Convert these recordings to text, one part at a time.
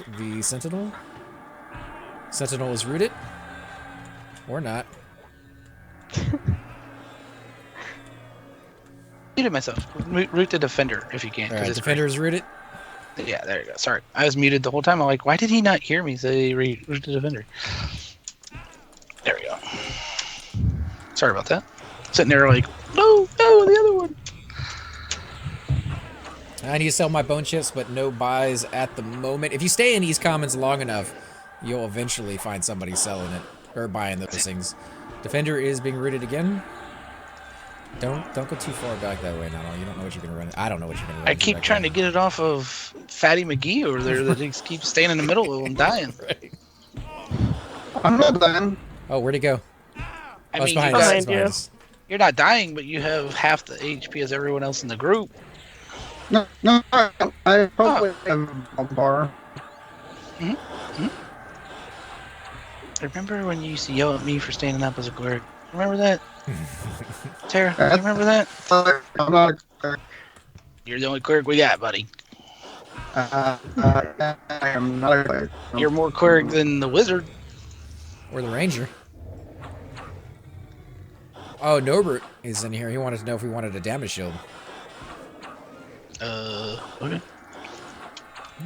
root the Sentinel. Sentinel is rooted. Or not. Muted myself. Root the Defender if you can. All right, Defender is rooted. Yeah, there you go. Sorry. I was muted the whole time. I'm like, why did he not hear me say root the Defender? There we go. Sorry about that. Sitting there like, no, the other one. I need to sell my bone chips, but no buys at the moment. If you stay in East Commons long enough, you'll eventually find somebody selling it or buying those things. Defender is being rooted again. Don't go too far back that way, Nano. You don't know what you're gonna run. I don't know what you're gonna run. I keep trying to get it off of Fatty McGee over there that just keeps staying in the middle of him dying. Right. I'm not dying. Oh, where'd he go? I mean, behind you. You're not dying, but you have half the HP as everyone else in the group. No, I probably have a bar. Remember when you used to yell at me for standing up as a cleric? Remember that? Tara, you remember that? I'm not a cleric. You're the only cleric we got, buddy. I am not a cleric. You're more cleric than the wizard. Or the ranger. Oh, Norbert is in here. He wanted to know if we wanted a damage shield. Okay. I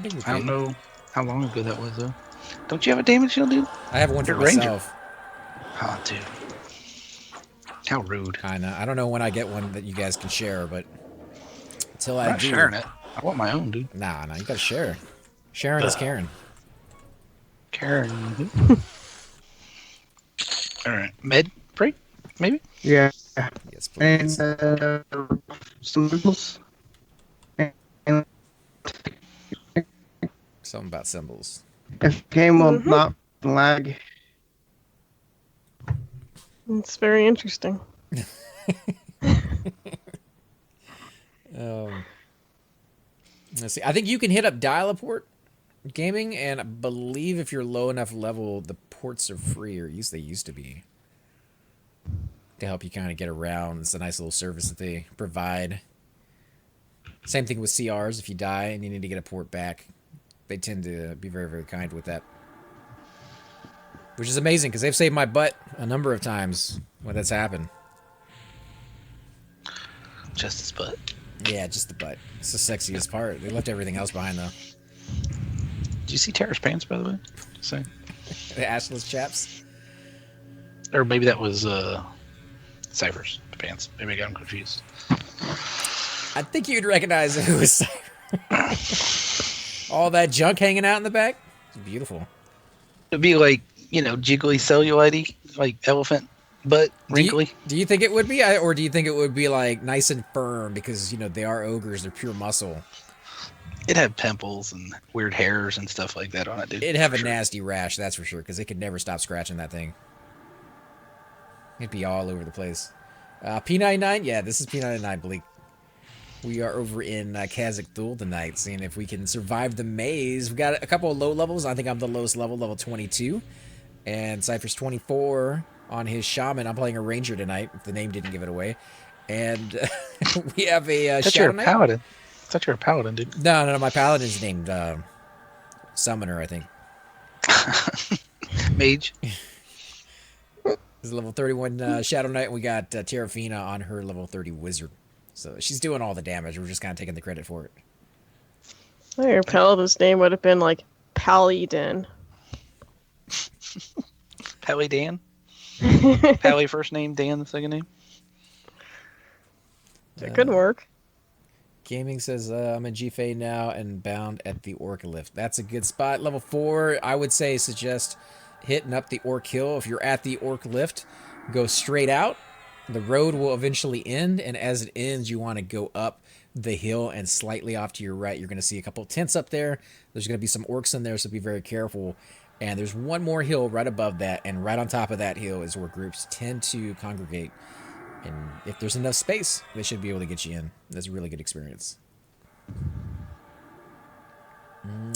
don't did. know how long ago that was, though. Don't you have a damage shield, dude? I have one for You're a ranger. myself. Oh, dude. How rude. I know. I don't know when I get one that you guys can share, but until I'm I not do. sharing it. I want my own, dude. Nah, you gotta share. Sharon is Karen. Karen. Alright. Med break? Maybe? Yeah. Yes, And please. symbols. And Something about symbols. if game will not lag. It's very interesting. Let's see. I think you can hit up dial-a-port gaming, and I believe if you're low enough level, the ports are free, or at least they used to be, to help you kind of get around. It's a nice little service that they provide. Same thing with CRs. If you die and you need to get a port back, they tend to be very, very kind with that. Which is amazing, because they've saved my butt a number of times when that's happened. Just his butt. Yeah, just the butt. It's the sexiest part. They left everything else behind, though. Did you see Tara's pants, by the way? Just saying. The ashless chaps. Or maybe that was Cypher's pants. Maybe I got them confused. I think you'd recognize it was Cypher. All that junk hanging out in the back. It's beautiful. It'd be like, jiggly cellulite, like elephant butt, wrinkly. Do you think it would be? Or do you think it would be like nice and firm because, they are ogres, they're pure muscle? It'd have pimples and weird hairs and stuff like that on it, dude. It'd have a nasty rash, that's for sure, because it could never stop scratching that thing. It'd be all over the place. P99? Yeah, this is P99, Bleak. We are over in Cazic Thule tonight, seeing if we can survive the maze. We've got a couple of low levels. I think I'm the lowest level, level 22. And Cypher's 24 on his shaman. I'm playing a ranger tonight, if the name didn't give it away. And we have a Shadow Knight. Paladin. I thought you were a paladin, dude. No, my paladin's named Summoner, I think. Mage. This is level 31 Shadow Knight, and we got Terrafina on her level 30 Wizard. So she's doing all the damage. We're just kind of taking the credit for it. Well, your paladin's name would have been like Paladin. Pally Dan? Pally first name, Dan the second name? It could work. Gaming says, I'm in GFA now and bound at the Orc Lift. That's a good spot. Level 4, I would say suggest hitting up the Orc Hill. If you're at the Orc Lift, go straight out. The road will eventually end, and as it ends, you want to go up the hill, and slightly off to your right, you're going to see a couple of tents up there. There's going to be some orcs in there, so be very careful. And there's one more hill right above that, and right on top of that hill is where groups tend to congregate. And if there's enough space, they should be able to get you in. That's a really good experience.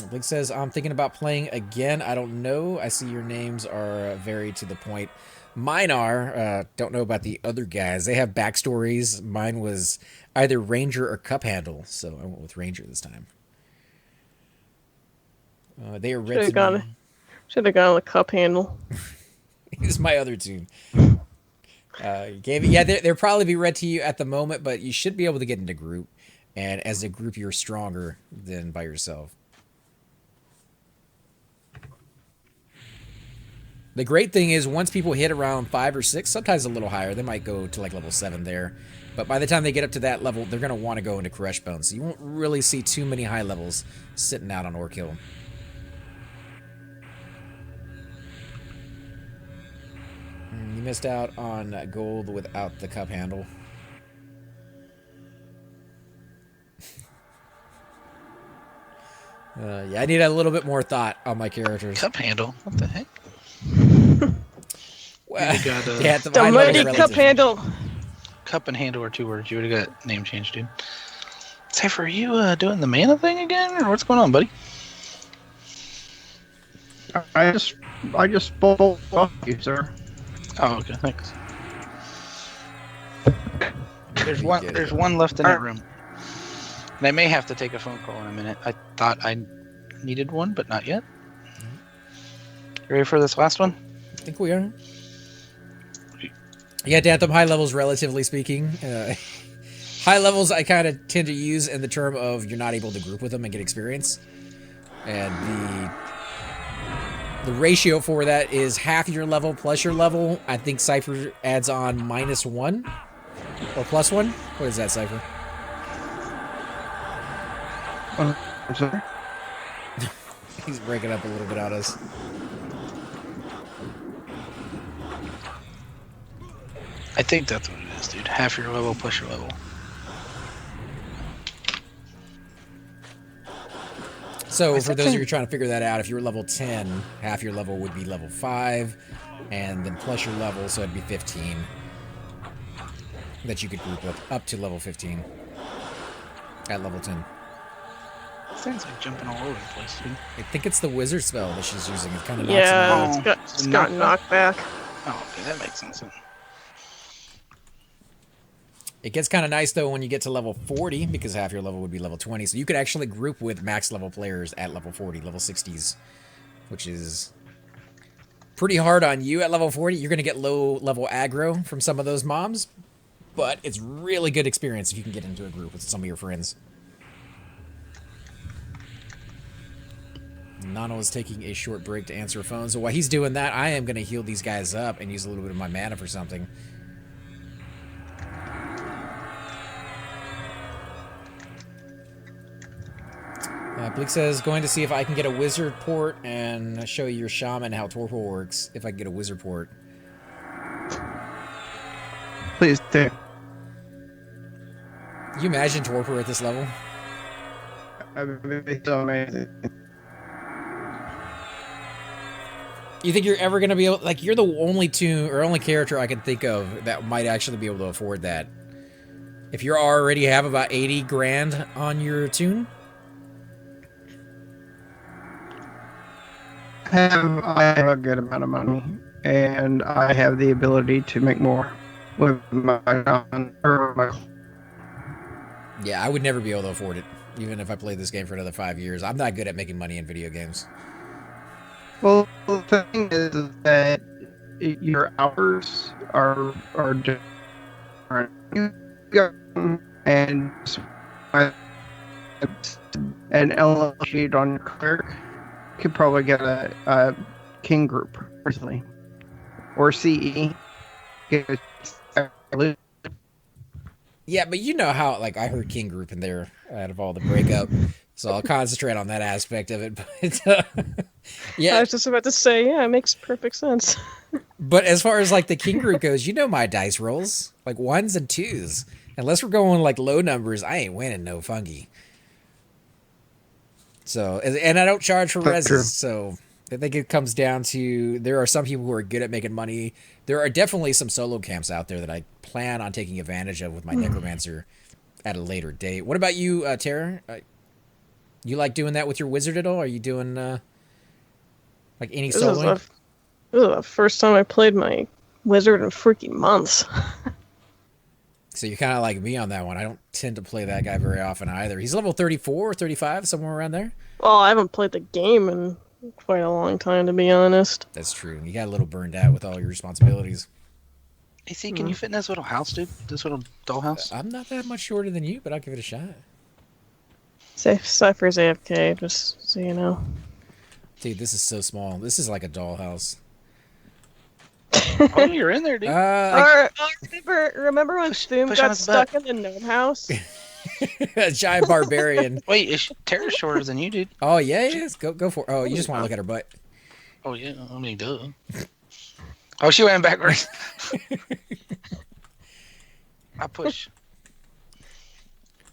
Blake says, I'm thinking about playing again. I don't know. I see your names are very to the point. Mine are. Don't know about the other guys. They have backstories. Mine was either Ranger or Cup Handle, so I went with Ranger this time. They are Should red have to gone. me. Should have gone with cup handle. Here's my other tune. Yeah, they'll probably be red to you at the moment, but you should be able to get into group. And as a group, you're stronger than by yourself. The great thing is once people hit around 5 or 6, sometimes a little higher, they might go to like level 7 there. But by the time they get up to that level, they're going to want to go into Crush Bone. So you won't really see too many high levels sitting out on Orc Hill. You missed out on gold without the cup handle. Yeah, I need a little bit more thought on my characters. Cup handle? What the heck? Well, You got, yeah, The mighty cup handle. Cup and handle are 2 words. You would have got name change, dude. Cypher, are you doing the mana thing again, or what's going on, buddy? I just spoke off you, sir. Oh, okay, thanks. There's one left in that room. And I may have to take a phone call in a minute. I thought I needed one, but not yet. You ready for this last one? I think we are. Yeah, Dantham, high levels, relatively speaking. High levels I kind of tend to use in the term of you're not able to group with them and get experience. And the ratio for that is half your level plus your level. I think Cypher adds on -1 or +1. What is that, Cypher? I'm sorry. He's breaking up a little bit on us. I think that's what it is, dude. Half your level plus your level. So for those of you trying to figure that out, if you were level 10, half your level would be level 5, and then plus your level, so it'd be 15 that you could group with, up to level 15 at level 10. Sounds like jumping all over the place, dude. I think it's the wizard spell that she's using. It kind of knocks Yeah, him out. it's got knockback. Oh, okay, that makes sense. It gets kind of nice, though, when you get to level 40, because half your level would be level 20. So you could actually group with max level players at level 40, level 60s, which is pretty hard on you at level 40. You're going to get low level aggro from some of those mobs, but it's really good experience if you can get into a group with some of your friends. Nano is taking a short break to answer a phone, so while he's doing that, I am going to heal these guys up and use a little bit of my mana for something. Bleak says, going to see if I can get a wizard port and show you your shaman how torpor works, if I can get a wizard port. Please do. Can you imagine torpor at this level? That would be so amazing. You think you're ever going to be able... Like, you're the only only character I can think of that might actually be able to afford that. If you already have about 80 grand on your tune? I have a good amount of money, and I have the ability to make more with my Yeah, I would never be able to afford it, even if I played this game for another 5 years. I'm not good at making money in video games. Well, the thing is that your hours are different. And an LL sheet on your clerk, you could probably get a king group personally, or CE. Yeah, but you know how, like, I heard king group in there out of all the breakup, so I'll concentrate on that aspect of it. But yeah, I was just about to say, yeah, it makes perfect sense. But as far as like the king group goes, you know my dice rolls, like 1s and 2s. Unless we're going like low numbers, I ain't winning no fungi. So, and I don't charge for reses, so I think it comes down to there are some people who are good at making money. There are definitely some solo camps out there that I plan on taking advantage of with my necromancer at a later date. What about you, Tara? You like doing that with your wizard at all? Are you doing like any soloing? This is the first time I played my wizard in freaking months. So you're kind of like me on that one. I don't tend to play that guy very often either. He's level 34 or 35, somewhere around there. Well, I haven't played the game in quite a long time, to be honest. That's true. You got a little burned out with all your responsibilities. AC, can you fit in this little house, dude? This little dollhouse? I'm not that much shorter than you, but I'll give it a shot. Cypher's AFK, just so you know. Dude, this is so small. This is like a dollhouse. Oh, you're in there, dude. Remember when Thum push on got his stuck in the gnome house? A giant barbarian. Wait, Tara's shorter than you, dude. Oh, yeah, yes. Go for it. Oh, you just want to look at her butt. Oh, yeah. I mean, duh. Oh, she went backwards. I push.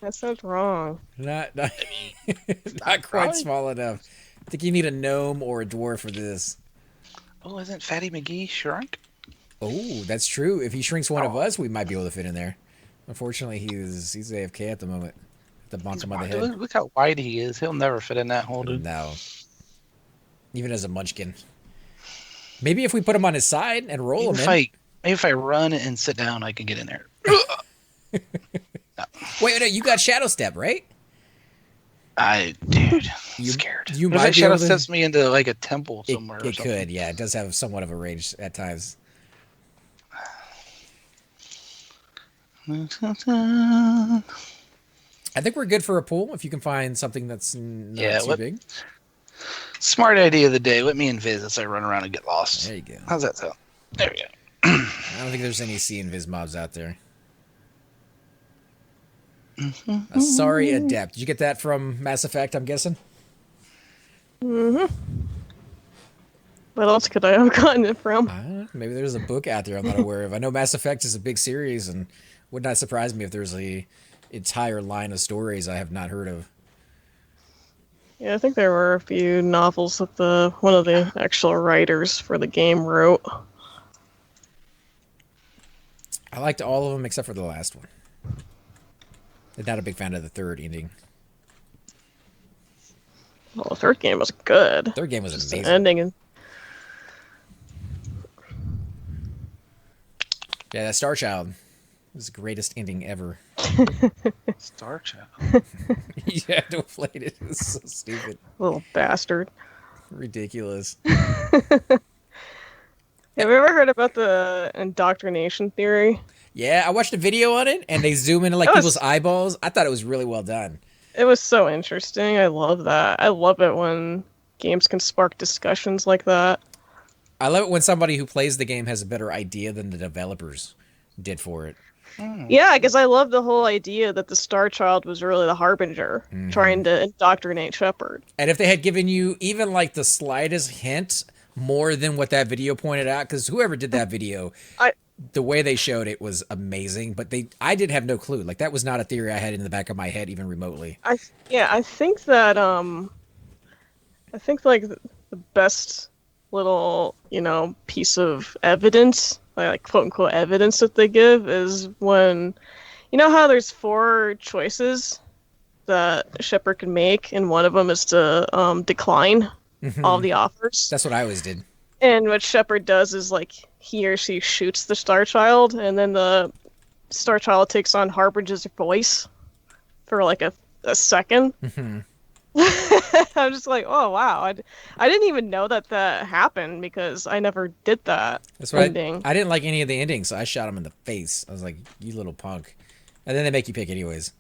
That sounds wrong. Not not quite right. small enough. I think you need a gnome or a dwarf for this. Oh, isn't Fatty McGee shrunk? Oh, that's true. If he shrinks one of us, we might be able to fit in there. Unfortunately, he's AFK at the moment. The bonk him on the head. Look how wide he is. He'll never fit in that hole, dude. No. Even as a munchkin. Maybe if we put him on his side and roll him in. Maybe if I run and sit down, I can get in there. No. Wait, no, you got Shadow Step, right? Dude, I'm scared. You What if might that be shadow able to... steps me into like a temple somewhere. It could, yeah. It does have somewhat of a range at times. I think we're good for a pool if you can find something that's not too big. Smart idea of the day. Let me invis as I run around and get lost. There you go. How's that sound? There we go. I don't think there's any sea invis mobs out there. A sorry adept. Did you get that from Mass Effect, I'm guessing? Mm-hmm. What else could I have gotten it from? I don't know. Maybe there's a book out there I'm not aware of. I know Mass Effect is a big series, and would not surprise me if there's a entire line of stories I have not heard of. Yeah, I think there were a few novels that one of the actual writers for the game wrote. I liked all of them except for the last one. I'm not a big fan of the third ending. Well, the third game was good. Third game was Just amazing. the ending and Yeah, that Star Child was the greatest ending ever. Star Child. You had to have played it. It was so stupid. little bastard. Ridiculous. Have you ever heard about the indoctrination theory? Yeah, I watched a video on it, and they zoom into like people's eyeballs. I thought it was really well done. It was so interesting. I love that. I love it when games can spark discussions like that. I love it when somebody who plays the game has a better idea than the developers did for it. Yeah, because I love the whole idea that the Star Child was really the Harbinger, trying to indoctrinate Shepard. And if they had given you even like the slightest hint more than what that video pointed out, because whoever did that video, the way they showed it was amazing, but I did have no clue. Like, that was not a theory I had in the back of my head, even remotely. I think that I think like the best little piece of evidence, like quote unquote evidence that they give, is when how there's 4 choices that Shepard can make, and one of them is to decline all the offers. That's what I always did. And what Shepard does is like he or she shoots the Star Child, and then the Star Child takes on Harbinger's voice for like a second. I'm just like, oh wow, I didn't even know that happened because I never did that. That's why I didn't like any of the endings, so I shot him in the face. I was like, you little punk. And then they make you pick anyways.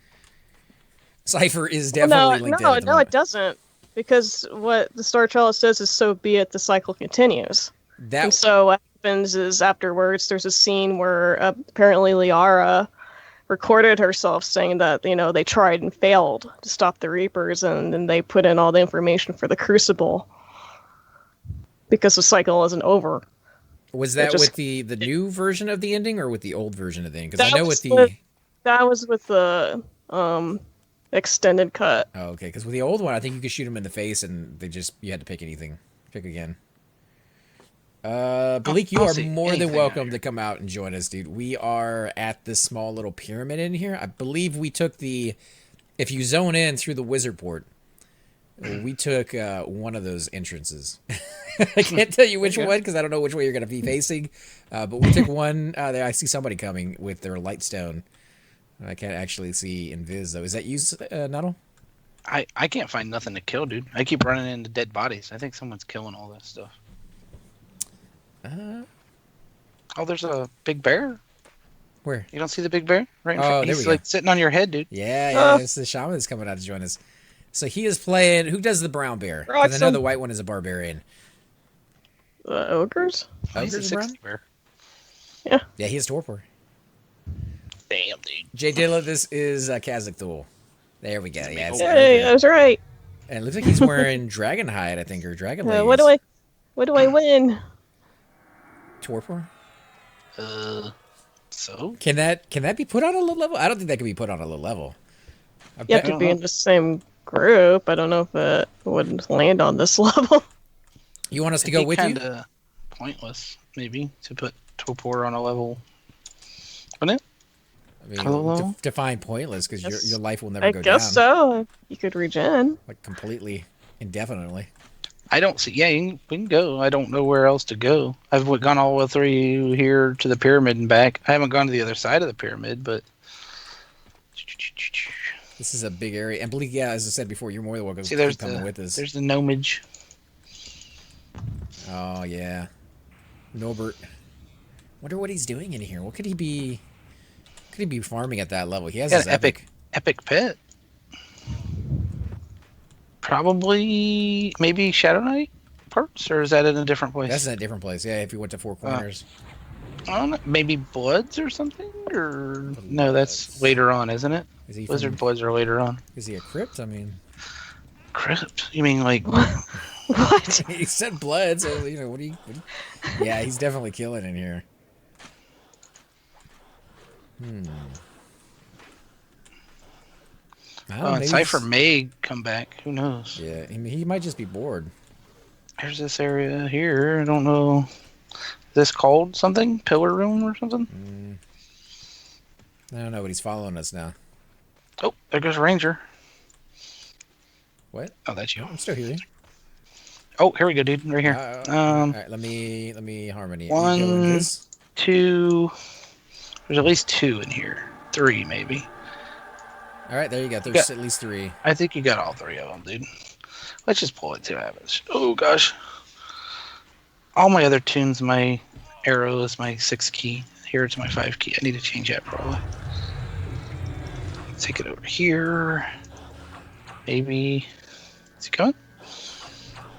Cypher is definitely linked in at the moment. It doesn't. Because what the Star Child says is, so be it, the cycle continues. And so what happens is afterwards there's a scene where apparently Liara recorded herself saying that, they tried and failed to stop the Reapers, and then they put in all the information for the Crucible because the cycle isn't over. Was that with the new version of the ending or with the old version of the ending? Because I know that was with the extended cut. Oh, okay. Because with the old one, I think you could shoot him in the face, and you had to pick anything. Pick again. Bleak, you are more than welcome to come out and join us, dude. We are at this small little pyramid in here. I believe we took if you zone in through the wizard port, we took one of those entrances. I can't tell you which one because I don't know which way you're going to be facing. But we took one. There, I see somebody coming with their light stone. I can't actually see invis though. Is that you, Nuddle? I can't find nothing to kill, dude. I keep running into dead bodies. I think someone's killing all this stuff. Oh, there's a big bear. Where? You don't see the big bear right in Oh, front? there He's we like go. sitting on your head, dude. Yeah. It's the shaman that's coming out to join us. So he is playing. Who does the brown bear? Because I know the white one is a barbarian. Ogres? Oh, he's a Ogres brown? 60 bear. Yeah. Yeah, he has torpor. Damn, dude. Jay Dilla, this is Cazic Thule. There we go. Yeah, it's Hey, I was right. and it looks like he's wearing dragon hide, I think, or dragon legs. What do I win? Torpor? So? Can that be put on a low level? I don't think that can be put on a low level. You have to be in the same group. I don't know if it would land on this level. You want us to go with you? It'd be kind of pointless, maybe, to put Torpor on a level. Wouldn't it? I mean, define pointless because your life will never go down. I guess so. You could regen. Like completely indefinitely. I don't see. Yeah, we can go. I don't know where else to go. I've gone all the way through here to the pyramid and back. I haven't gone to the other side of the pyramid, but this is a big area. And believe, yeah, as I said before, you're more than welcome to come with us. There's the gnomage. Oh yeah, Norbert. Wonder what he's doing in here. What could he be? Could he be farming at that level? He has his an epic pet. Probably, maybe Shadow Knight parts, or is that in a different place? That's in a different place. Yeah, if you went to Four Corners. I don't know. Maybe Bloods or something, or no? That's later on, isn't it? Is he Wizard Bloods are later on. Is he a crypt? I mean, crypt? You mean like what? He said blood, so you know what do you? Yeah, he's definitely killing in here. And Cypher may come back. Who knows? Yeah, he might just be bored. There's this area here. I don't know. Is this called something? Pillar Room or something? I don't know, but he's following us now. Oh, there goes Ranger. What? Oh, that's you. I'm still here. Oh, here we go, dude. Right here. All right, let me harmony. 1, 2. There's at least 2 in here. 3, maybe. All right, there you go. There's at least 3. I think you got all 3 of them, dude. Let's just pull it to habits. Oh gosh. All my other tunes, my arrow is my 6 key. Here it's my 5 key. I need to change that probably. Take it over here. Maybe. Is he coming?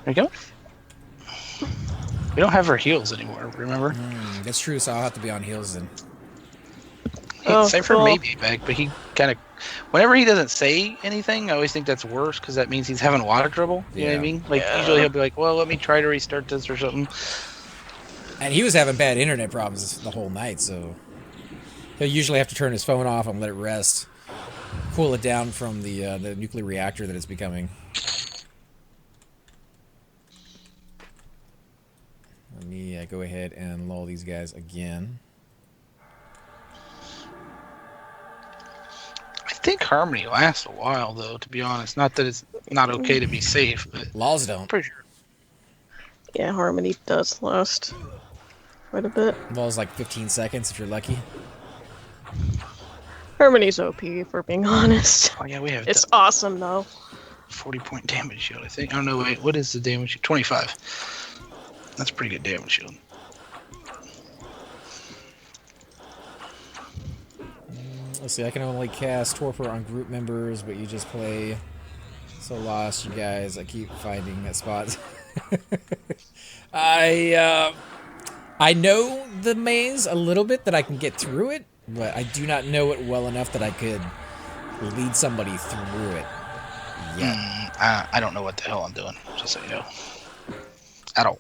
There you go. We don't have our heals anymore, remember? That's true, so I'll have to be on heals then. Cypher may be back, but he kind of... Whenever he doesn't say anything, I always think that's worse, because that means he's having a lot of trouble. You know what I mean? Like, usually he'll be like, well, let me try to restart this or something. And he was having bad internet problems the whole night, so... He'll usually have to turn his phone off and let it rest. Cool it down from the nuclear reactor that it's becoming. Let me go ahead and lull these guys again. I think Harmony lasts a while, though, to be honest. Not that it's not okay to be safe, but... Laws don't. Pretty sure. Yeah, Harmony does last quite a bit. Laws like 15 seconds if you're lucky. Harmony's OP, if we're being honest. Oh, yeah, we have... It's awesome, though. 40-point damage shield, I think. Oh, no, wait. What is the damage shield? 25. That's pretty good damage shield. Let's see, I can only cast Torpor on group members, but you just play so lost, you guys. I keep finding that spot. I know the maze a little bit, that I can get through it, but I do not know it well enough that I could lead somebody through it yet. I don't know what the hell I'm doing, just so you know. At all.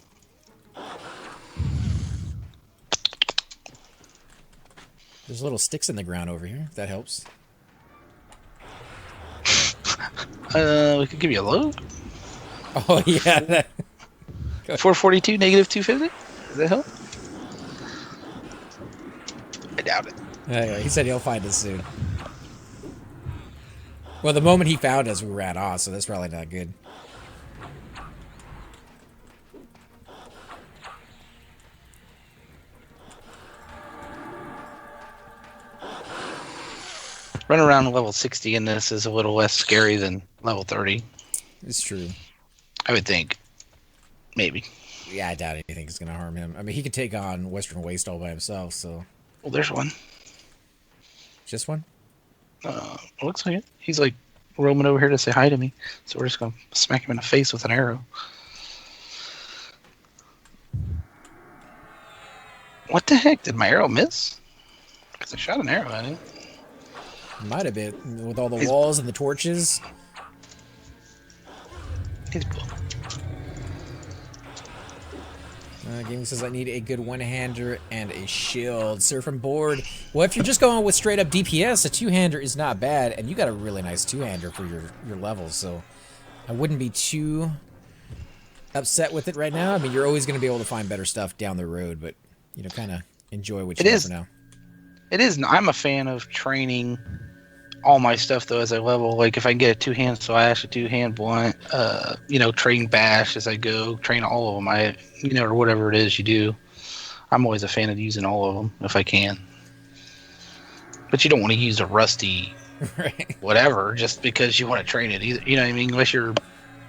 There's little sticks in the ground over here, if that helps. We could give you a load. Oh, yeah. 442, negative 250? Does that help? I doubt it. Anyway, he said he'll find us soon. Well, the moment he found us, we ran off, so that's probably not good. Run around level 60 in this is a little less scary than level 30. It's true. I would think. Maybe. Yeah, I doubt anything is going to harm him. I mean, he could take on Western Waste all by himself, so... Well, there's one. Just one? Looks like it. He's like roaming over here to say hi to me, so we're just going to smack him in the face with an arrow. What the heck? Did my arrow miss? Because I shot an arrow at him. Might have been, with all the walls and the torches. He's blue. Gaming says I need a good one-hander and a shield. Sir from board. Well, if you're just going with straight up DPS, a two-hander is not bad, and you got a really nice two-hander for your levels, so I wouldn't be too upset with it right now. I mean, you're always going to be able to find better stuff down the road, but you know, kind of enjoy what you have for now. It is. I'm a fan of training all my stuff though as I level. Like if I can get a two-hand slash, a two-hand blunt, you know, train bash as I go, train all of them. You know, or whatever it is you do. I'm always a fan of using all of them if I can. But you don't want to use a rusty right. whatever just because you want to train it either. You know what I mean? Unless you're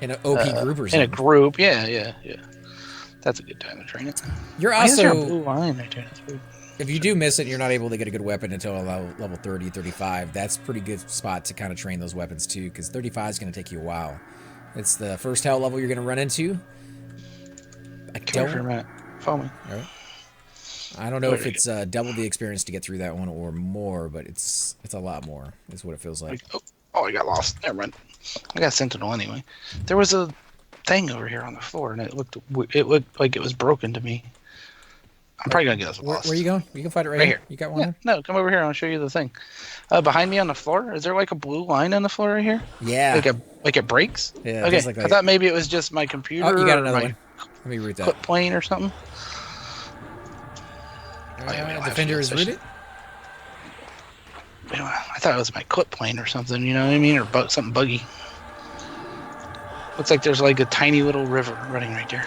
in an OP group or something. In a group, yeah. That's a good time to train it. You're also a blue line right there. If you do miss it and you're not able to get a good weapon until level 30, 35, that's a pretty good spot to kind of train those weapons too, because 35 is going to take you a while. It's the first hell level you're going to run into. Come here for a minute. Follow me. All right. I don't know if it's double the experience to get through that one or more, but it's a lot more, is what it feels like. Oh, I got lost. Never mind. I got Sentinel anyway. There was a thing over here on the floor, and it looked like it was broken to me. I'm probably gonna get us lost. Where are you going? You can fight it right here. You got one? Yeah, no, come over here. I'll show you the thing. Behind me on the floor, is there like a blue line on the floor right here? Yeah. Like it breaks? Yeah. Okay. Like I thought maybe it was just my computer. Oh, you got another one. Let me root that. Clip plane or something. Defender is rooted. I thought it was my clip plane or something. You know what I mean? Or something buggy. Looks like there's like a tiny little river running right there.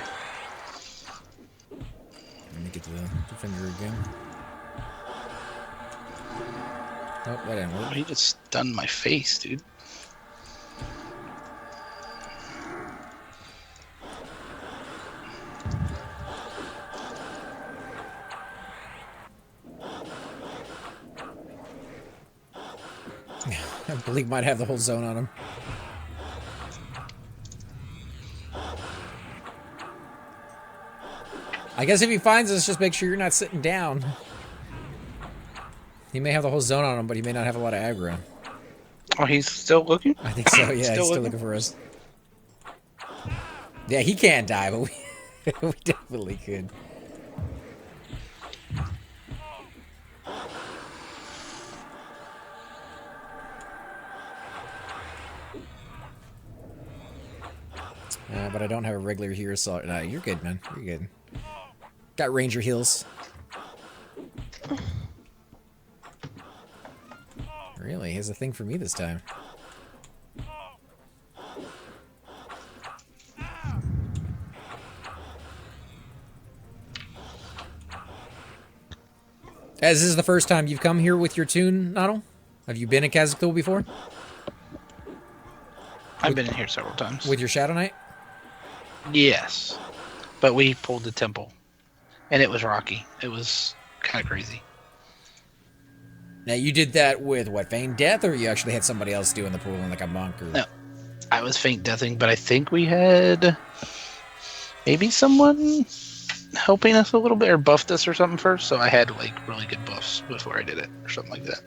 Let me get to the defender again. Nope, that didn't work. He just stunned my face, dude. I believe might have the whole zone on him. I guess if he finds us, just make sure you're not sitting down. He may have the whole zone on him, but he may not have a lot of aggro. Oh, he's still looking? I think so, yeah. He's still looking for us. Yeah, he can't die, but we definitely could. But I don't have a regular here, so no, you're good, man. You're good. Got Ranger heals. Really? He has a thing for me this time. As this is the first time you've come here with your tune, Noddle? Have you been at Cazic before? I've been in here several times. With your Shadow Knight? Yes. But we pulled the temple. And it was rocky. It was kind of crazy. Now, you did that with, what, Feigned Death? Or you actually had somebody else doing the pulling, like a monk? Or... No. I was Feint Deathing, but I think we had maybe someone helping us a little bit or buffed us or something first. So I had, like, really good buffs before I did it or something like that.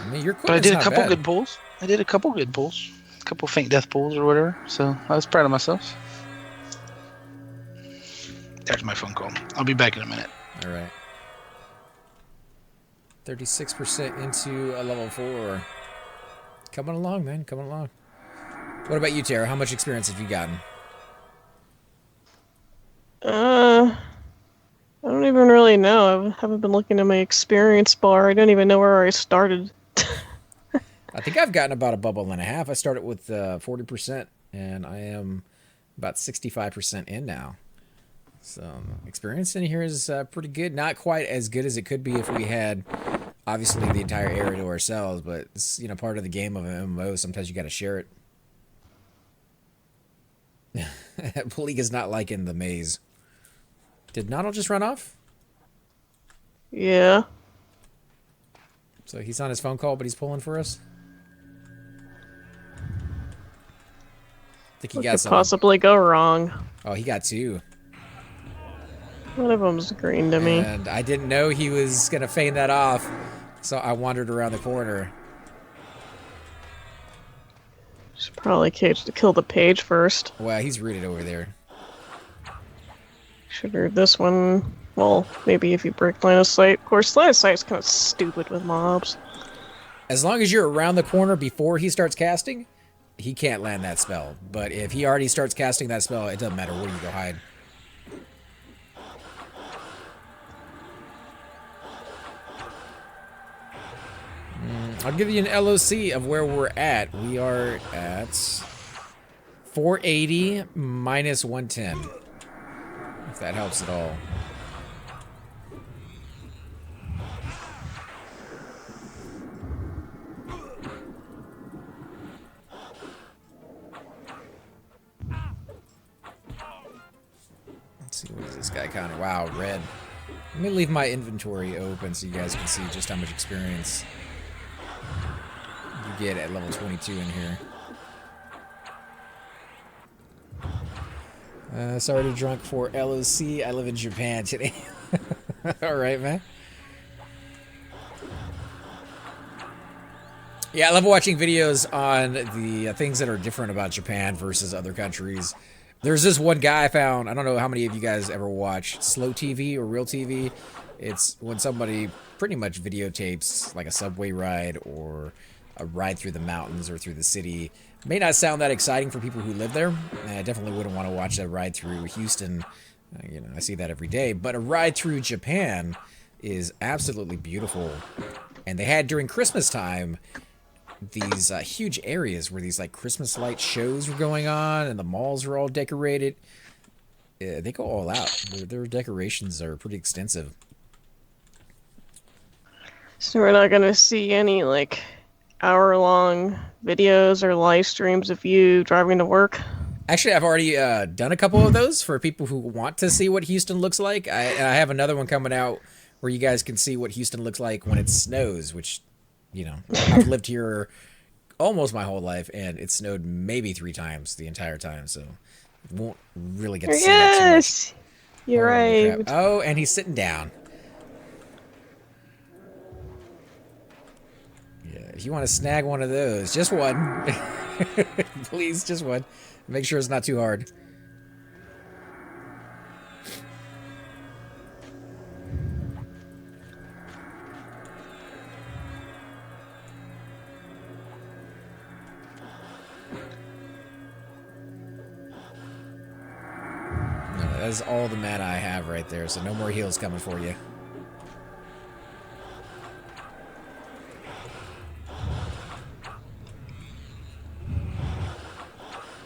I mean, but I did a couple good pulls. A couple Feint Death pulls or whatever. So I was proud of myself. There's my phone call. I'll be back in a minute. All right. 36% into a level 4. Coming along, man. Coming along. What about you, Tara? How much experience have you gotten? I don't even really know. I haven't been looking at my experience bar. I don't even know where I started. I think I've gotten about a bubble and a half. I started with 40%, and I am about 65% in now. So experience in here is pretty good. Not quite as good as it could be if we had obviously the entire area to ourselves, but it's, you know, part of the game of an MMO. Sometimes you got to share it. Pulig is not liking the maze. Did Noddle just run off? Yeah. So he's on his phone call, but he's pulling for us? I think he What got could something. possibly go wrong? Oh, he got 2. One of them's green to me. And I didn't know he was going to feign that off, so I wandered around the corner. Should probably cage to kill the page first. Wow, he's rooted over there. Should root this one. Well, maybe if you break line of sight. Of course, line of sight's kind of stupid with mobs. As long as you're around the corner before he starts casting, he can't land that spell. But if he already starts casting that spell, it doesn't matter where you go hide. I'll give you an LOC of where we're at. We are at 480 minus 110. If that helps at all. Let's see, what is this guy counting? Wow, red. Let me leave my inventory open so you guys can see just how much experience you get at level 22 in here. Sorry to drunk for LOC. I live in Japan today. Alright, man. Yeah, I love watching videos on the things that are different about Japan versus other countries. There's this one guy I found. I don't know how many of you guys ever watch slow TV or real TV. It's when somebody pretty much videotapes like a subway ride or a ride through the mountains or through the city. May not sound that exciting for people who live there. I definitely wouldn't want to watch that ride through Houston. You know, I see that every day. But a ride through Japan is absolutely beautiful. And they had during Christmas time these huge areas where these like Christmas light shows were going on and the malls were all decorated. They go all out. Their decorations are pretty extensive. So we're not gonna see any like hour-long videos or live streams of you driving to work? Actually, I've already done a couple of those for people who want to see what Houston looks like. I have another one coming out where you guys can see what Houston looks like when it snows, which, you know, I've lived here almost my whole life, and it snowed maybe 3 times the entire time, so won't really get to see that too much. You're right. Crap. Oh, and he's sitting down. Yeah, if you want to snag one of those, just one. Please, just one. Make sure it's not too hard. No, that is all the mana I have right there, so no more heals coming for you.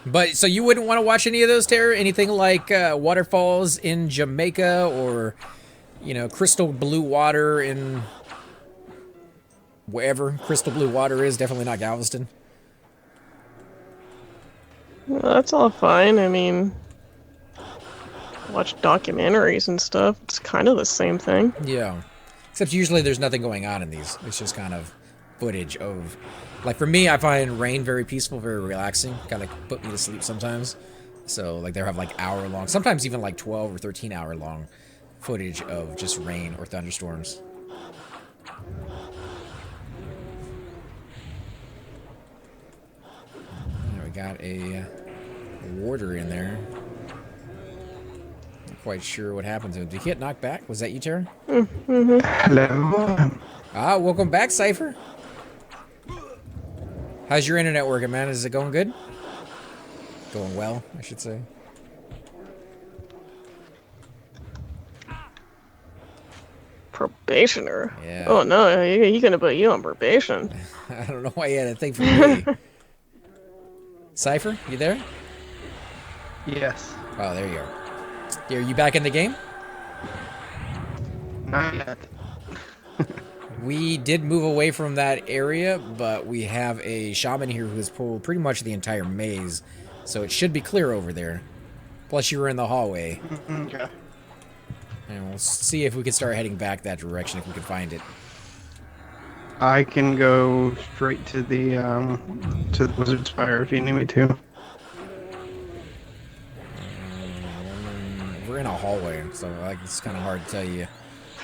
But, so you wouldn't want to watch any of those, Tara? Anything like waterfalls in Jamaica or, you know, crystal blue water in wherever crystal blue water is? Definitely not Galveston. Well, that's all fine. I mean, watch documentaries and stuff. It's kind of the same thing. Yeah. Except usually there's nothing going on in these. It's just kind of footage of... Like, for me, I find rain very peaceful, very relaxing. Kind of put me to sleep sometimes. So, like, they'll have, like, hour-long, sometimes even, like, 12 or 13-hour-long footage of just rain or thunderstorms. There, we got a warder in there. Not quite sure what happened to him. Did he get knocked back? Was that you, Tara? Mm-hmm. Hello. Ah, welcome back, Cypher. How's your internet working, man? Is it going good? Going well, I should say. Probationer? Yeah. Oh no, he's gonna put you on probation. I don't know why you had a thing for me. Cypher, you there? Yes. Oh, there you are. Are you back in the game? Not yet. We did move away from that area, but we have a shaman here who has pulled pretty much the entire maze, so it should be clear over there. Plus, you were in the hallway. Okay. And we'll see if we can start heading back that direction if we can find it. I can go straight to the Wizard's Fire if you need me to. We're in a hallway, so like it's kind of hard to tell you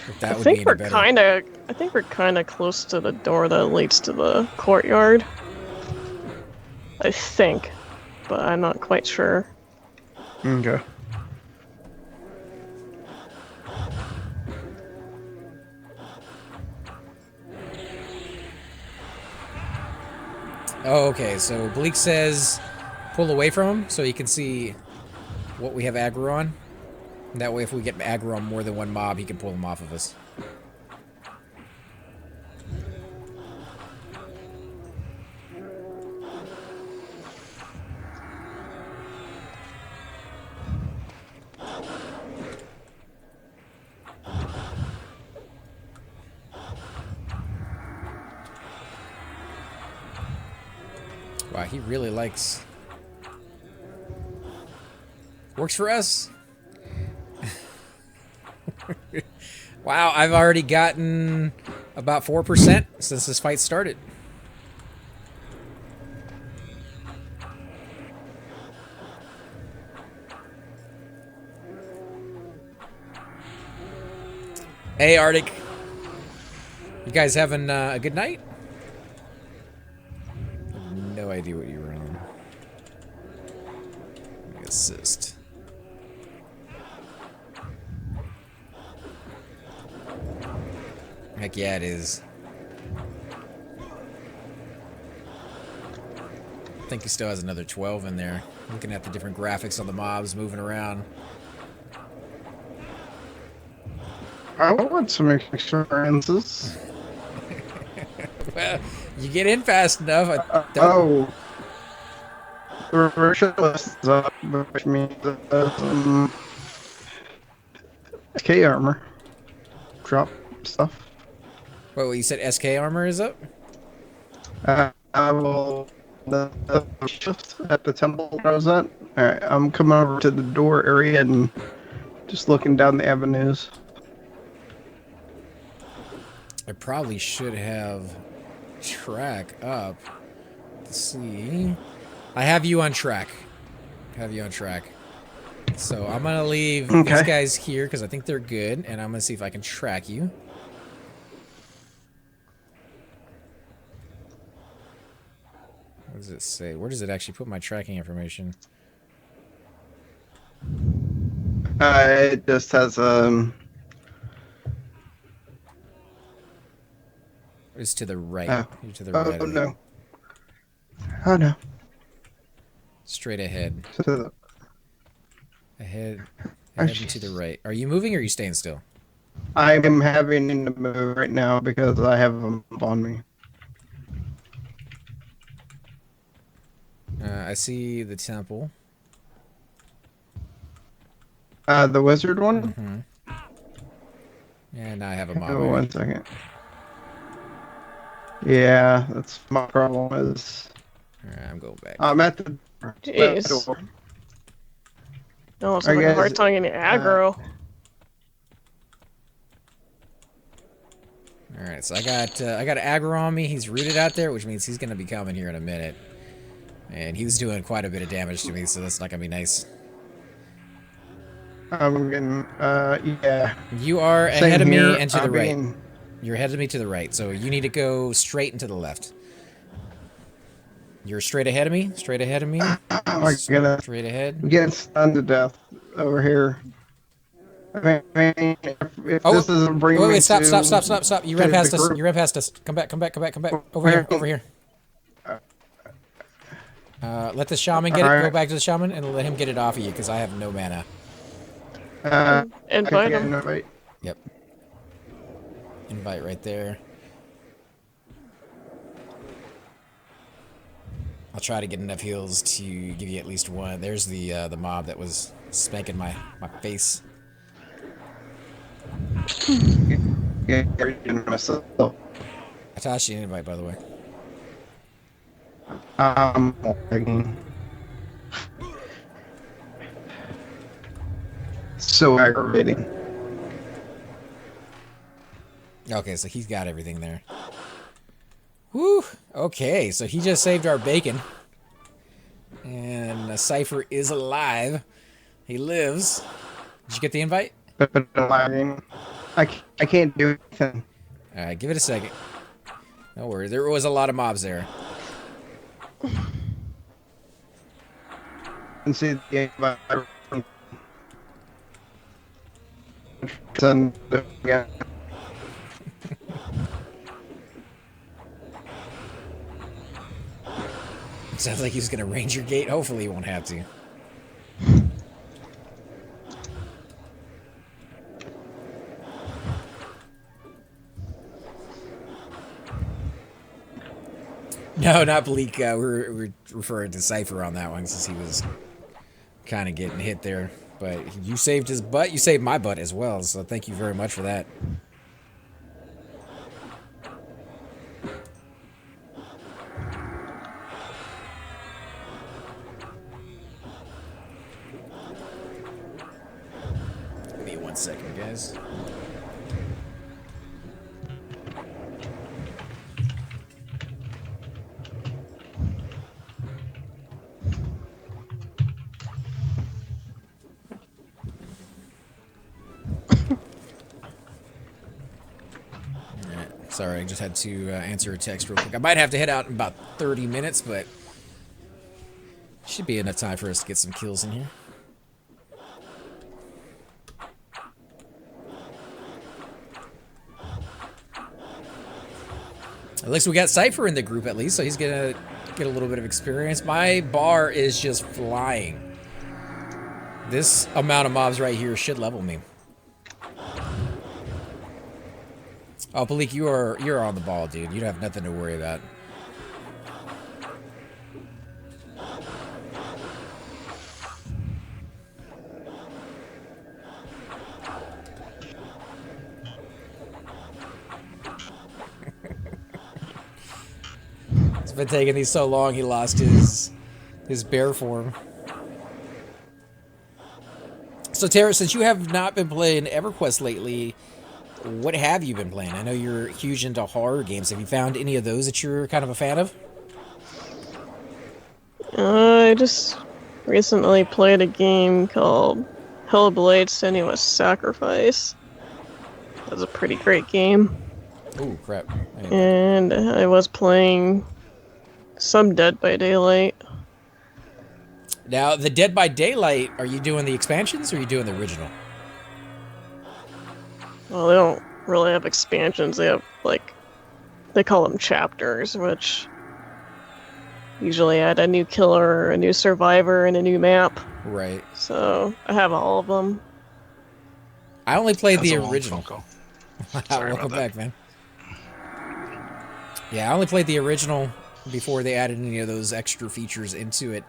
if that I would be think any we're better. I think we're kind of close to the door that leads to the courtyard. I think, but I'm not quite sure. Okay. Oh, okay, so Bleak says pull away from him so you can see what we have aggro on. That way if we get aggro on more than one mob, he can pull them off of us. Wow, he really likes... Works for us. Wow, I've already gotten about 4% since this fight started. Hey, Arctic. You guys having a good night? No idea what you were on. Let me assist. Heck yeah, it is. I think he still has another 12 in there. Looking at the different graphics on the mobs moving around. I want some experiences. Well, you get in fast enough. Oh. The reversion list is up, which means SK armor. Drop stuff. Wait, you said SK armor is up? I will. The shift at the temple I was at. Alright, I'm coming over to the door area and just looking down the avenues. I probably should have track up. Let's see. I have you on track. So I'm gonna leave these guys here because I think they're good, and I'm gonna see if I can track you. What does it say? Where does it actually put my tracking information? It just has It's to the right. You're to the oh right. Of no. Oh no. Straight ahead. To the Ahead and to the right. Are you moving or are you staying still? I'm having to move right now because I have them on me. I see the temple. The wizard one? Mm-hmm. And I have a mob. Oh, 1 second. Yeah, that's my problem is... Alright, I'm going back. I'm at the Jeez. door. No, it's having a hard time getting aggro. Alright, so I got aggro on me. He's rooted out there, which means he's gonna be coming here in a minute. And he was doing quite a bit of damage to me, so that's not gonna be nice. I'm getting, yeah. You are Same ahead of me here. and to the I'm right. being- You're ahead of me to the right, so you need to go straight and to the left. You're straight ahead of me? Straight ahead of me? Oh my goodness. Straight ahead? I'm getting stunned to death over here. I mean, if this isn't bringing me wait, stop. to... You ran to past the us. group. You ran past us. Come back. Over here. Let the shaman get it. Go back to the shaman and let him get it off of you, because I have no mana. Invite him. Invite. Yep. Invite right there. I'll try to get enough heals to give you at least one. There's the mob that was spanking my face. Yeah, myself. tossed you an invite, by the way. Lagging. So aggravating. Okay, so he's got everything there. Whew. Okay, so he just saved our bacon. And Cypher is alive. He lives. Did you get the invite? But I'm lagging. I can't do anything. Alright, give it a second. No worries. There was a lot of mobs there. And see the invite. Send it again. Sounds like he's gonna range your gate. Hopefully he won't have to. No, not Bleak. We're referring to Cypher on that one since he was kind of getting hit there. But you saved his butt. You saved my butt as well. So thank you very much for that. Give me 1 second, guys. Sorry, I just had to answer a text real quick. I might have to head out in about 30 minutes, but should be enough time for us to get some kills in here. At least we got Cypher in the group at least, so he's gonna get a little bit of experience. My bar is just flying. This amount of mobs right here should level me. Oh, Palik, you're on the ball, dude. You don't have nothing to worry about. It's been taking these so long. He lost his bear form. So, Tara, since you have not been playing EverQuest lately, what have you been playing? I know you're huge into horror games. Have you found any of those that you're kind of a fan of? I just recently played a game called Hellblade: Senua's Sacrifice. That was a pretty great game. Ooh, crap. And I was playing some Dead by Daylight. Now, the Dead by Daylight, are you doing the expansions or are you doing the original? Well, they don't really have expansions. They have, like, they call them chapters, which usually add a new killer, a new survivor, and a new map. Right. So, I have all of them. I only played That's the a long original. phone call. Sorry Welcome about that. back, man. Yeah, I only played the original before they added any of those extra features into it.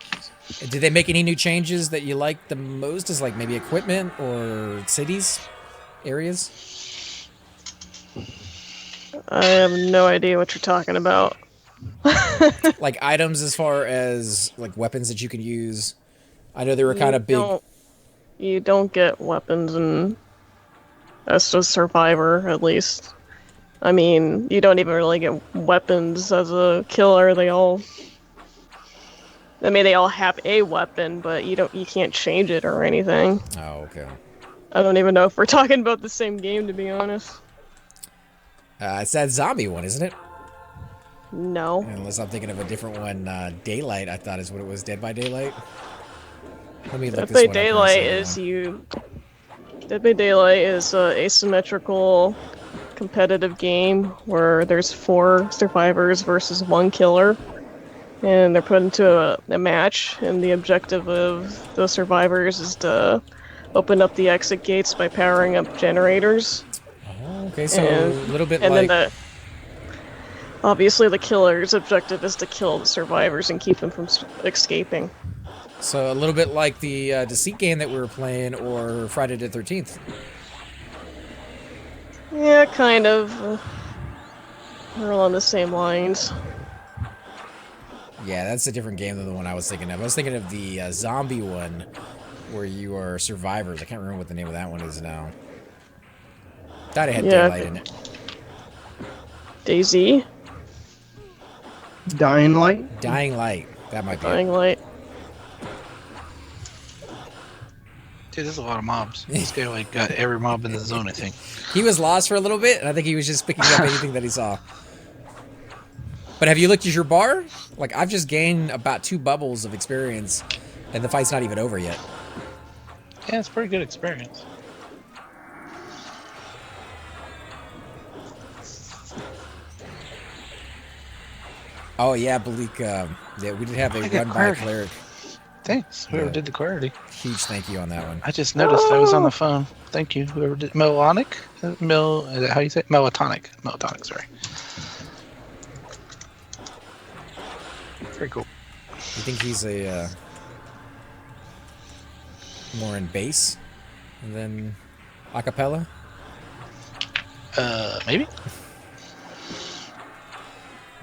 Did they make any new changes that you like the most? As like maybe equipment or cities, areas? I have no idea what you're talking about. Like items as far as like weapons that you can use. I know they were kind of big. You don't get weapons, and that's a survivor, at least. I mean, you don't even really get weapons as a killer. They all have a weapon, but you can't change it or anything. Oh, okay. I don't even know if we're talking about the same game, to be honest. It's that zombie one, isn't it? No. Unless I'm thinking of a different one. Daylight, I thought is what it was. Dead by Daylight. Let me look Dead this by one up Daylight Dead by Daylight is an asymmetrical competitive game where there's 4 survivors versus 1 killer, and they're put into a match, and the objective of the survivors is to open up the exit gates by powering up generators. Oh, okay, so a little bit and like... then obviously the killer's objective is to kill the survivors and keep them from escaping. So a little bit like the Deceit game that we were playing, or Friday the 13th. Yeah, kind of. We're along the same lines. Yeah, that's a different game than the one I was thinking of. I was thinking of the zombie one where you are survivors. I can't remember what the name of that one is now. Thought it had daylight in it. DayZ? Dying Light? Dying Light. That might be Dying Light. Dude, there's a lot of mobs. This guy like got every mob in the zone, I think. He was lost for a little bit, and I think he was just picking up anything that he saw. But have you looked at your bar? Like, I've just gained about 2 bubbles of experience, and the fight's not even over yet. Yeah, it's a pretty good experience. Oh, yeah, Bleak. Yeah, we did have a run by cleric. Thanks, whoever did the clarity. Huge thank you on that one. I just noticed I was on the phone. Thank you, whoever did. Melonic? Is that how you say it? Melotonic. Melotonic, sorry. Very cool. You think he's a more in bass than acapella? Maybe.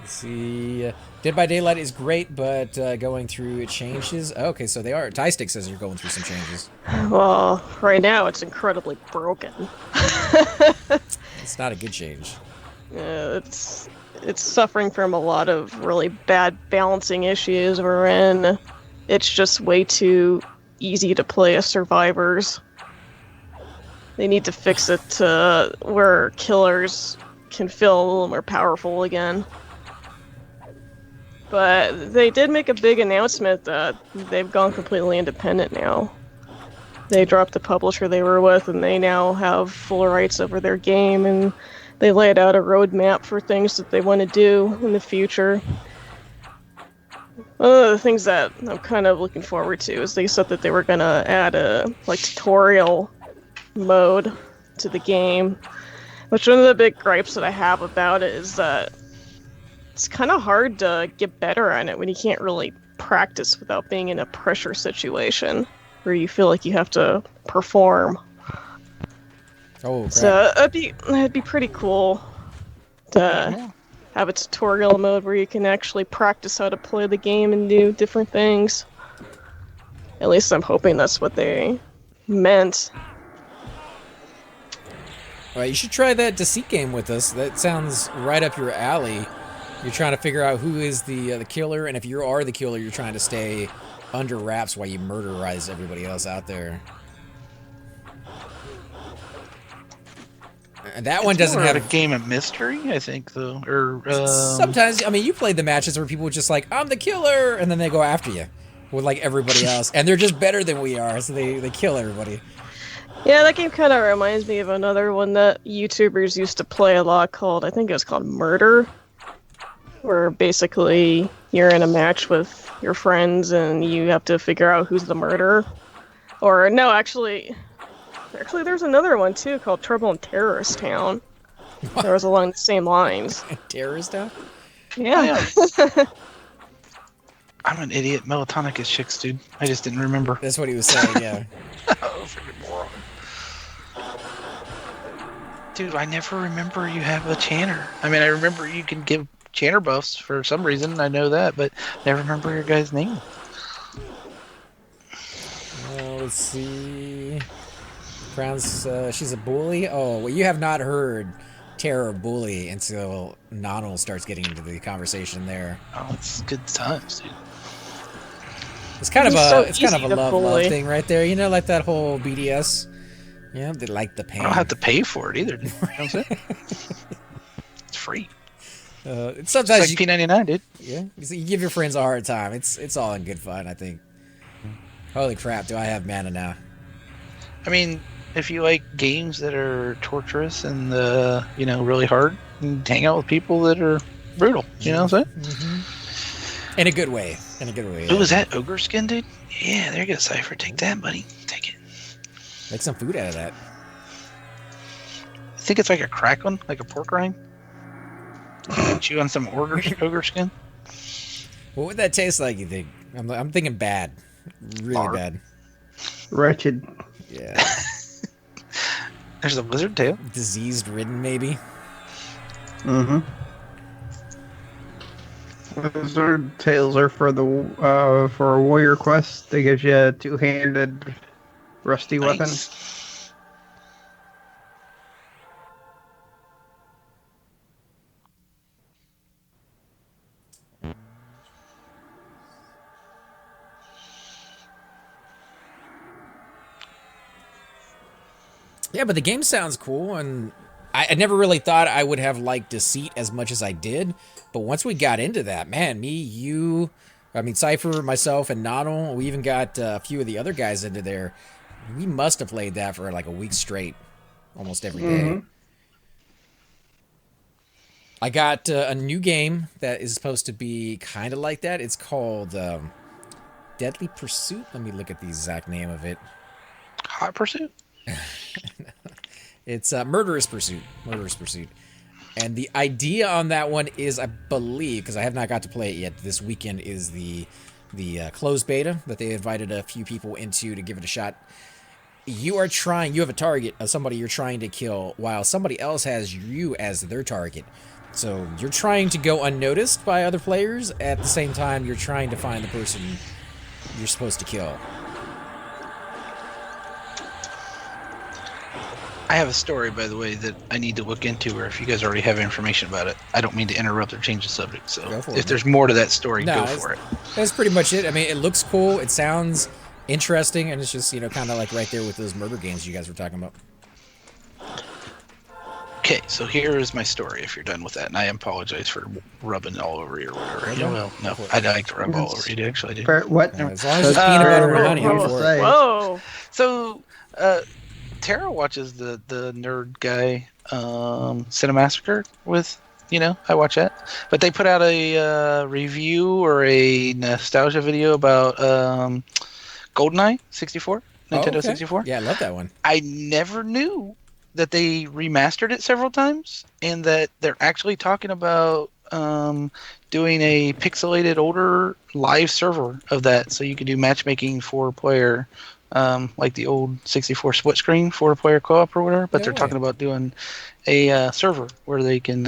Let's see. Dead by Daylight is great, but going through changes. Oh, okay, so they are. Tie Stick says you're going through some changes. Well, right now it's incredibly broken. It's not a good change. It's suffering from a lot of really bad balancing issues wherein it's just way too easy to play as survivors. They need to fix it to where killers can feel a little more powerful again. But they did make a big announcement that they've gone completely independent now. They dropped the publisher they were with, and they now have full rights over their game, and they laid out a roadmap for things that they want to do in the future. One of the things that I'm kind of looking forward to is they said that they were going to add a tutorial mode to the game, which one of the big gripes that I have about it is that it's kind of hard to get better at it when you can't really practice without being in a pressure situation where you feel like you have to perform. Oh, crap. So it'd be pretty cool to have a tutorial mode where you can actually practice how to play the game and do different things. At least I'm hoping that's what they meant. All right, you should try that Deceit game with us. That sounds right up your alley. You're trying to figure out who is the killer, and if you are the killer, you're trying to stay under wraps while you murderize everybody else out there. And that one doesn't have a game of mystery, I think, though. Or sometimes, I mean, you played the matches where people were just like, "I'm the killer," and then they go after you with like everybody else, and they're just better than we are, so they kill everybody. Yeah, that game kind of reminds me of another one that YouTubers used to play a lot called, I think it was called Murder, where basically you're in a match with your friends and you have to figure out who's the murderer. Or no, actually there's another one too called Trouble in Terrorist Town. There was along the same lines. Terrorist Town? Yeah. I'm an idiot. Melotonic is chicks, dude. I just didn't remember. That's what he was saying, yeah. Oh, freaking moron. Dude, I never remember you have a Channer. I mean, I remember you can give Channer buffs for some reason. I know that, but never remember your guy's name. Let's see. Crown's, she's a bully. Oh, well, you have not heard Terror Bully until Nonal starts getting into the conversation there. Oh, it's good times, dude. It's kind of a love bully. thing right there. You know, like that whole BDS. Yeah, they like the pain. I don't have to pay for it either, dude. You know what I'm saying? It's free. Sometimes it's like P99, dude. Yeah, you give your friends a hard time. It's all in good fun, I think. Holy crap, do I have mana now? I mean, if you like games that are torturous and really hard, you hang out with people that are brutal. You know what I'm saying? Mm-hmm. In a good way. Ooh, was that ogre skin, dude? Yeah, there you go, Cypher. Take that, buddy. Take it. Make some food out of that. I think it's like a crack one, like a pork rind. Chew on some ogre skin. What would that taste like, you think? I'm thinking bad. Really bad. Wretched. Yeah. There's a lizard tail. Diseased ridden, maybe. Mm-hmm. Wizard tails are for a warrior quest. They give you a two-handed rusty weapon. Nice. Yeah, but the game sounds cool, and I never really thought I would have liked Deceit as much as I did. But once we got into that, man, me, you, I mean, Cypher, myself, and Noddle, we even got a few of the other guys into there. We must have played that for like a week straight, almost every day. I got a new game that is supposed to be kind of like that. It's called Deadly Pursuit. Let me look at the exact name of it. Hot Pursuit? It's Murderous Pursuit. Murderous Pursuit. And the idea on that one is, I believe, because I have not got to play it yet, this weekend is the closed beta that they invited a few people into to give it a shot. You have a target of somebody you're trying to kill, while somebody else has you as their target. So you're trying to go unnoticed by other players, at the same time you're trying to find the person you're supposed to kill. I have a story, by the way, that I need to look into, or if you guys already have information about it. I don't mean to interrupt or change the subject, so if there's more to that story, go for it. That's pretty much it. I mean, it looks cool, it sounds interesting, and it's just, you know, kind of like right there with those murder games you guys were talking about. Okay, so here is my story, if you're done with that, and I apologize for rubbing all over you or whatever. Okay. Well, no, I like to rub all over you, actually. I do. What? As long as it's peanut butter and honey, I'm for it. Whoa. So, Tara watches the nerd guy Cinemassacre with, I watch that. But they put out a review or a nostalgia video about GoldenEye 64, Nintendo 64. Yeah, I love that one. I never knew that they remastered it several times and that they're actually talking about doing a pixelated older live server of that, so you could do matchmaking 4-player. Like the old 64 split screen 4-player co-op or whatever, but they're talking about doing a server where they can.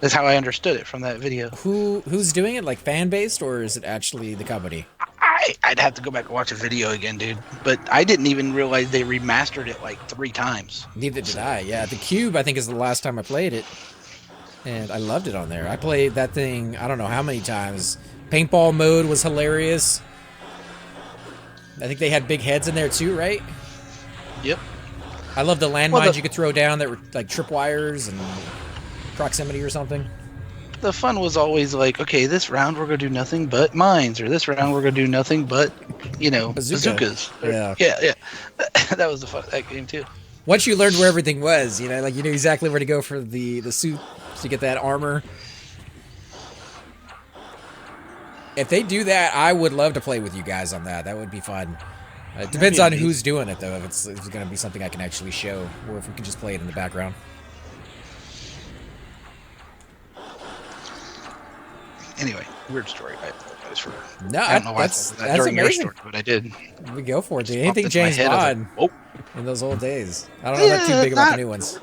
That's how I understood it from that video. Who's doing it? Like fan based, or is it actually the company? I'd have to go back and watch a video again, dude. But I didn't even realize they remastered it like 3 times. Neither did I. Yeah, the Cube I think is the last time I played it, and I loved it on there. I played that thing I don't know how many times. Paintball mode was hilarious. I think they had big heads in there too, right? Yep. I love the landmines you could throw down that were like tripwires and proximity or something. The fun was always like, okay, this round we're going to do nothing but mines, or this round we're going to do nothing but, bazookas. Yeah. Yeah. That was the fun of that game too. Once you learned where everything was, like you knew exactly where to go for the suit to get that armor. If they do that, I would love to play with you guys on that. That would be fun. It depends on who's doing it, though. If it's going to be something I can actually show, or if we can just play it in the background. Anyway, weird story. I apologize for. No, I don't know why that's during your amazing. story, but I did. We go for it, dude. Just Anything popped into my James head, I was Bond like, in those old days. I don't know that too big about the new ones.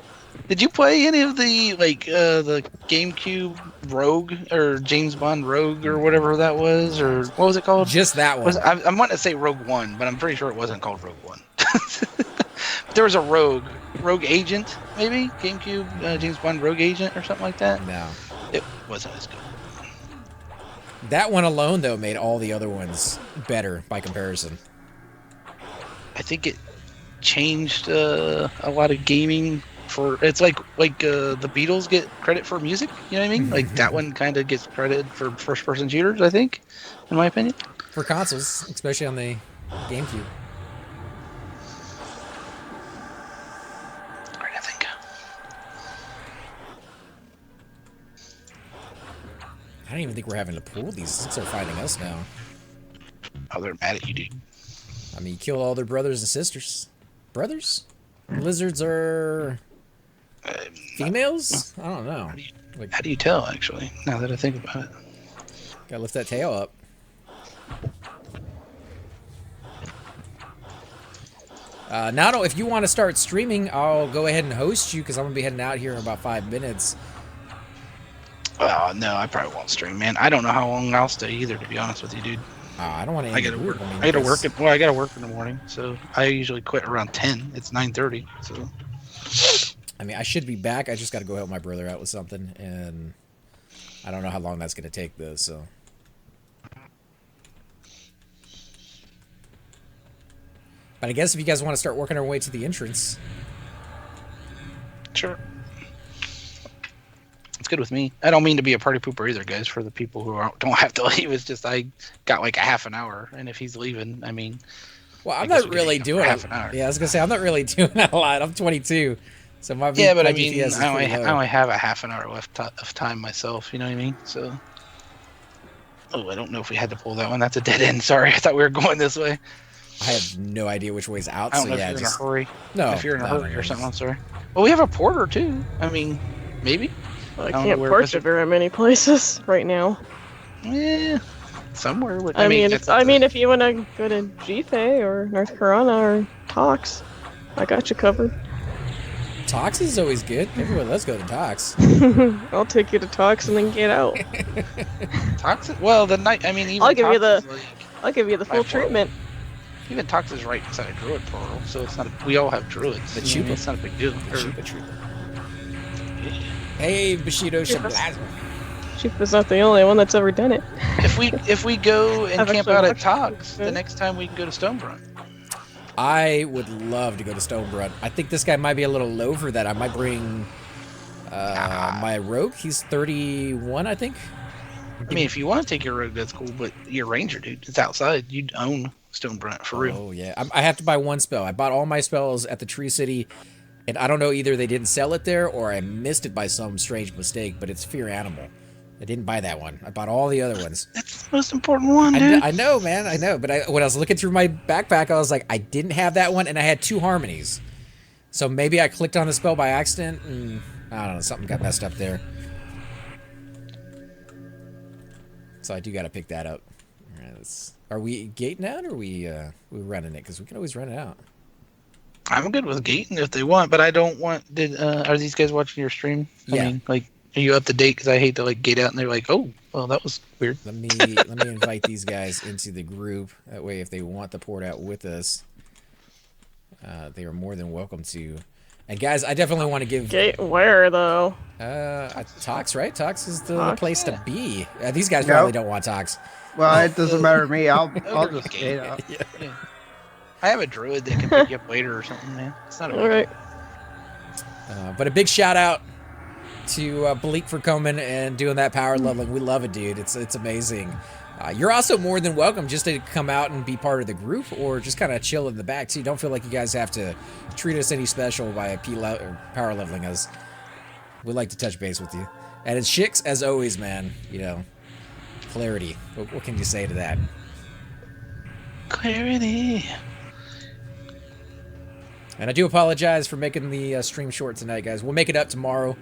Did you play any of the the GameCube Rogue or James Bond Rogue or whatever that was, or what was it called? Just that one. I'm wanting to say Rogue One, but I'm pretty sure it wasn't called Rogue One. There was a Rogue Agent, maybe GameCube James Bond Rogue Agent or something like that. No, it wasn't as good. That one alone, though, made all the other ones better by comparison. I think it changed a lot of gaming. It's like the Beatles get credit for music, you know what I mean? Like that one kind of gets credit for first-person shooters, I think, in my opinion. For consoles, especially on the GameCube. I think. I don't even think we're having to pull these since they're fighting us now. Oh, they're mad at you, dude. I mean, you kill all their brothers and sisters. Brothers? Lizards are females? I don't know. How do you tell, actually, now that I think about it? Gotta lift that tail up. Nato, if you want to start streaming, I'll go ahead and host you because I'm going to be heading out here in about 5 minutes. Oh no, I probably won't stream, man. I don't know how long I'll stay either, to be honest with you, dude. I don't want to. I gotta work. I gotta work. I gotta work in the morning, so I usually quit around 10. It's 9:30. So. I mean, I should be back. I just got to go help my brother out with something, and I don't know how long that's gonna take, though. So. But I guess if you guys want to start working our way to the entrance. Sure. It's good with me. I don't mean to be a party pooper either, guys, for the people who don't have to leave. It's just I got like a half an hour, and if he's leaving, I mean... Well, I'm not really doing half an hour. Yeah, I was going to say, I'm not really doing that a lot. I'm 22, so my yeah, but my I mean, DPS is I only have a half an hour left of time myself, you know what I mean? So... Oh, I don't know if we had to pull that one. That's a dead end. Sorry, I thought we were going this way. I have no idea which way's out, I don't so know yeah, if you're in a hurry. No. If you're in a hurry or something, I'm sorry. Well, we have a porter, too. I mean, maybe? Well, I can't port to very many places right now. Yeah, somewhere. I mean, if you want to go to Jife or North Carolina or Tox, I got you covered. Tox is always good. Everyone, let's go to Tox. I'll take you to Tox and then get out. Tox? Well, the night. I mean, even I'll give you Tox the. is like I'll give you the full treatment. Even Tox is right inside a druid portal, so it's not. We all have druids. The Chupa. It's not a big deal. Hey, Bushido Chupa's not the only one that's ever done it. If we go and camp out at Tox, Yeah. the next time we can go to Stonebrunt. I would love to go to Stonebrunt. I think this guy might be a little low for that. I might bring my rogue. He's 31, I think. I mean, if you want to take your rogue, that's cool. But your ranger, dude, it's outside. You'd own Stonebrunt for real. Oh yeah, I have to buy one spell. I bought all my spells at the Tree City, and I don't know, either they didn't sell it there or I missed it by some strange mistake. But it's Fear Animal. I didn't buy that one. I bought all the other ones. That's the most important one, dude. I know, man. I know. But when I was looking through my backpack, I was like, I didn't have that one, and I had 2 harmonies. So maybe I clicked on the spell by accident, and I don't know, something got messed up there. So I do got to pick that up. All right, are we gating out, or are we running it? Because we can always run it out. I'm good with gating if they want, but I don't want. Are these guys watching your stream? Yeah. I mean, like, are you up to date? Because I hate to like gate out and they're like, oh, well, that was weird. Let me invite these guys into the group. That way, if they want to port out with us, they are more than welcome to. And guys, I definitely want to give. Gate where though? Tox, right? Tox is the place to be. These guys Nope. probably don't want Tox. Well, it doesn't matter to me. I'll just gate skate out. Yeah. I have a druid that can pick you up later or something, man. It's not a All right. But a big shout out to Bleak for coming and doing that power leveling. We love it, dude. It's amazing. You're also more than welcome just to come out and be part of the group, or just kind of chill in the back too. Don't feel like you guys have to treat us any special by power leveling us. We'd like to touch base with you. And it's Shix, as always, man. You know, clarity. What can you say to that? clarity. And I do apologize for making the stream short tonight, guys. We'll make it up tomorrow.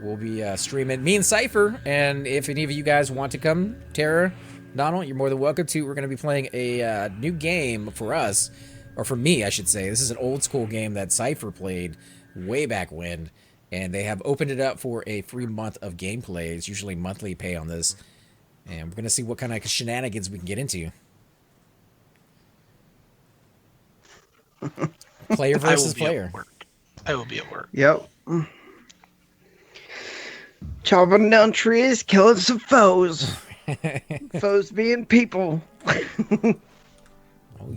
We'll be streaming. Me and Cypher, and if any of you guys want to come, Tara, Donald, you're more than welcome to. We're going to be playing a new game for us, or for me, I should say. This is an old school game that Cypher played way back when, and they have opened it up for a free month of gameplay. It's usually monthly pay on this, and we're going to see what kind of shenanigans we can get into. Player versus player. I will be at work. Yep. Chopping down trees, killing some foes. Foes being people. Oh,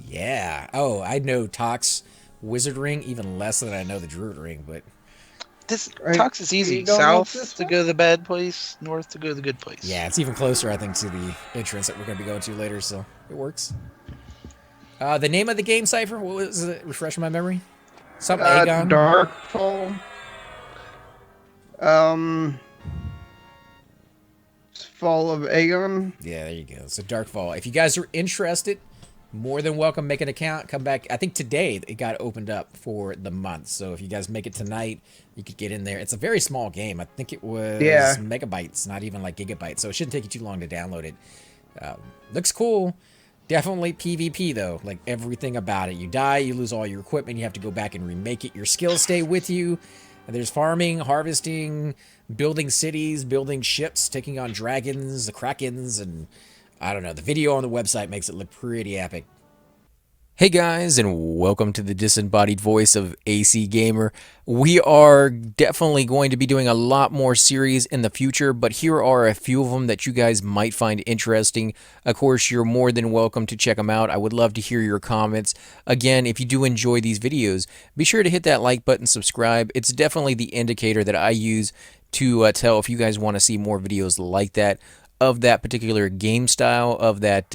yeah. Oh, I know Tox Wizard Ring even less than I know the Druid Ring, but... This Right. Tox is easy. You don't know this South to one? go to the bad place, north to go to the good place. Yeah, it's even closer, I think, to the entrance that we're going to be going to later, so it works. The name of the game, Cypher, what was it? Refresh my memory? Something Aegon? Darkfall. Fall of Aegon. Yeah, there you go. So Darkfall. If you guys are interested, more than welcome. Make an account. Come back. I think today it got opened up for the month. So if you guys make it tonight, you could get in there. It's a very small game. I think it was megabytes, not even like gigabytes. So it shouldn't take you too long to download it. Looks cool. Definitely PvP though. Like everything about it. You die, you lose all your equipment. You have to go back and remake it. Your skills stay with you. And there's farming, harvesting, building cities, building ships, taking on dragons, the krakens, and I don't know. The video on the website makes it look pretty epic. Hey guys, and welcome to the disembodied voice of AC Gamer. We are definitely going to be doing a lot more series in the future, but here are a few of them that you guys might find interesting. Of course, you're more than welcome to check them out. I would love to hear your comments. Again, if you do enjoy these videos, be sure to hit that like button, subscribe. It's definitely the indicator that I use to tell if you guys want to see more videos like that, of that particular game style, of that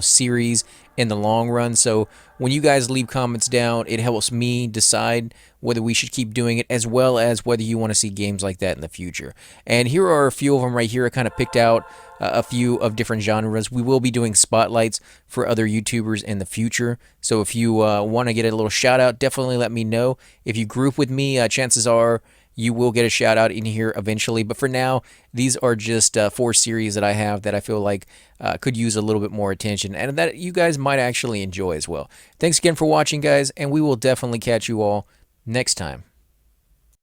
series in the long run. So when you guys leave comments down, it helps me decide whether we should keep doing it, as well as whether you want to see games like that in the future. And here are a few of them right here. I kind of picked out a few of different genres. We will be doing spotlights for other YouTubers in the future. So if you want to get a little shout out, definitely let me know. If you group with me, chances are you will get a shout out in here eventually. But for now, these are just 4 series that I have that I feel like could use a little bit more attention, and that you guys might actually enjoy as well. Thanks again for watching, guys, and we will definitely catch you all next time.